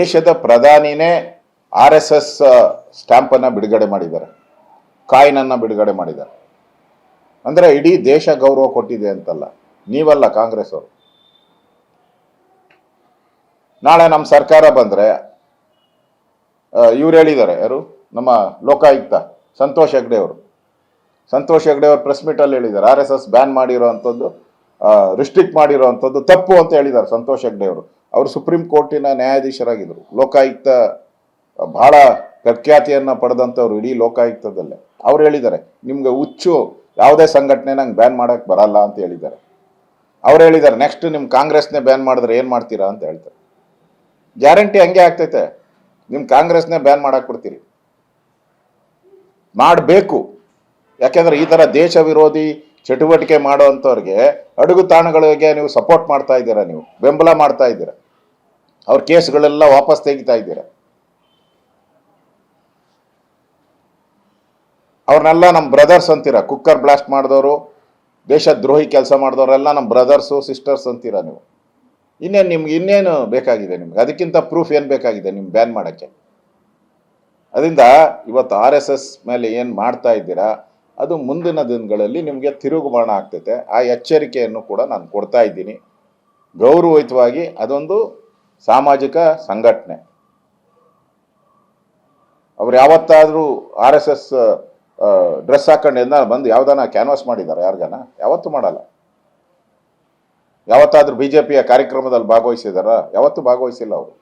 ದೇಶದ ಪ್ರಧಾನಿನೇ RSS stamp ಅನ್ನು ಬಿಡುಗಡೆ ಮಾಡಿದ್ದಾರೆ, ಕಾಯಿನ್ ಅನ್ನು ಬಿಡುಗಡೆ ಮಾಡಿದ್ದಾರೆ. ಅಂದ್ರೆ ಇಡೀ ದೇಶ ಗೌರವ ಕೊಟ್ಟಿದೆ ಅಂತಲ್ಲ, ನೀವಲ್ಲ ಕಾಂಗ್ರೆಸ್ ಅವರು. ನಾಳೆ ನಮ್ಮ ಸರ್ಕಾರ ಬಂದ್ರೆ ಇವ್ರು ಹೇಳಿದ್ದಾರೆ, ಯಾರು ನಮ್ಮ ಲೋಕಾಯುಕ್ತ ಸಂತೋಷ್ ಹೆಗ್ಡೆ ಅವರು. ಸಂತೋಷ್ ಹೆಗ್ಡೆ ಅವರು ಪ್ರೆಸ್ ಮೀಟ್ ಅಲ್ಲಿ ಹೇಳಿದ್ದಾರೆ, RSS ಬ್ಯಾನ್ ಮಾಡಿರೋವಂಥದ್ದು, ರಿಸ್ಟ್ರಿಕ್ಟ್ ಮಾಡಿರೋವಂಥದ್ದು ತಪ್ಪು ಅಂತ ಹೇಳಿದ್ದಾರೆ ಸಂತೋಷ್ ಹೆಗ್ಡೆ ಅವರು. ಅವರು ಸುಪ್ರೀಂ ಕೋರ್ಟಿನ ನ್ಯಾಯಾಧೀಶರಾಗಿದ್ದರು. ಲೋಕಾಯುಕ್ತ ಬಹಳ ಪ್ರಖ್ಯಾತಿಯನ್ನ ಪಡೆದಂಥವ್ರು ಇಡೀ ಲೋಕಾಯುಕ್ತದಲ್ಲೇ. ಅವ್ರು ಹೇಳಿದ್ದಾರೆ, ನಿಮ್ಗೆ ಹುಚ್ಚು, ಯಾವುದೇ ಸಂಘಟನೆ ನಂಗೆ ಬ್ಯಾನ್ ಮಾಡಕ್ ಬರಲ್ಲ ಅಂತ ಹೇಳಿದ್ದಾರೆ. ಅವ್ರು ಹೇಳಿದ್ದಾರೆ, ನೆಕ್ಸ್ಟ್ ನಿಮ್ ಕಾಂಗ್ರೆಸ್ನೇ ಬ್ಯಾನ್ ಮಾಡಿದ್ರೆ ಏನ್ ಮಾಡ್ತೀರಾ ಅಂತ ಹೇಳ್ತಾರೆ. ಗ್ಯಾರಂಟಿ ಹಂಗೆ ಆಗ್ತೈತೆ, ನಿಮ್ ಕಾಂಗ್ರೆಸ್ನೇ ಬ್ಯಾನ್ ಮಾಡಕ್ ಬಿಡ್ತೀರಿ. ಮಾಡಬೇಕು, ಯಾಕೆಂದ್ರೆ ಈ ತರ ದೇಶ ವಿರೋಧಿ ಚಟುವಟಿಕೆ ಮಾಡುವಂಥವ್ರಿಗೆ, ಅಡುಗು ತಾಣಗಳಿಗೆ ನೀವು ಸಪೋರ್ಟ್ ಮಾಡ್ತಾ ಇದ್ದೀರಾ, ನೀವು ಬೆಂಬಲ ಮಾಡ್ತಾ ಇದ್ದೀರಾ, ಅವ್ರ ಕೇಸ್ಗಳೆಲ್ಲ ವಾಪಸ್ ತೆಗಿತಾ ಇದ್ದೀರಾ. ಅವ್ರನ್ನೆಲ್ಲ ನಮ್ಮ ಬ್ರದರ್ಸ್ ಅಂತೀರಾ. ಕುಕ್ಕರ್ ಬ್ಲಾಸ್ಟ್ ಮಾಡಿದವರು, ದೇಶದ್ರೋಹಿ ಕೆಲಸ ಮಾಡಿದವರೆಲ್ಲ ನಮ್ಮ ಬ್ರದರ್ಸು ಸಿಸ್ಟರ್ಸ್ ಅಂತೀರಾ ನೀವು. ಇನ್ನೇನು ಬೇಕಾಗಿದೆ ನಿಮ್ಗೆ? ಅದಕ್ಕಿಂತ ಪ್ರೂಫ್ ಏನು ಬೇಕಾಗಿದೆ ನಿಮ್ಗೆ ಬ್ಯಾನ್ ಮಾಡೋಕ್ಕೆ? ಅದರಿಂದ ಇವತ್ತು RSS ಮೇಲೆ ಏನು ಮಾಡ್ತಾ ಇದ್ದೀರಾ, ಅದು ಮುಂದಿನ ದಿನಗಳಲ್ಲಿ ನಿಮಗೆ ತಿರುಗುಬಾಣ ಆಗ್ತೈತೆ. ಆ ಎಚ್ಚರಿಕೆಯನ್ನು ಕೂಡ ನಾನು ಕೊಡ್ತಾ ಇದ್ದೀನಿ. ಗೌರವಯುತವಾಗಿ ಅದೊಂದು ಸಾಮಾಜಿಕ ಸಂಘಟನೆ. ಅವ್ರು ಯಾವತ್ತಾದರೂ RSS ಡ್ರೆಸ್ ಹಾಕೊಂಡು ಬಂದು ಯಾವ್ದಾನ ಕ್ಯಾನ್ವಾಸ್ ಮಾಡಿದ್ದಾರೆ ಯಾರಿಗಾನ? ಯಾವತ್ತೂ ಮಾಡಲ್ಲ. ಯಾವತ್ತಾದ್ರೂ BJPಯ ಕಾರ್ಯಕ್ರಮದಲ್ಲಿ ಭಾಗವಹಿಸಿದಾರ? ಯಾವತ್ತೂ ಭಾಗವಹಿಸಿಲ್ಲ ಅವರು.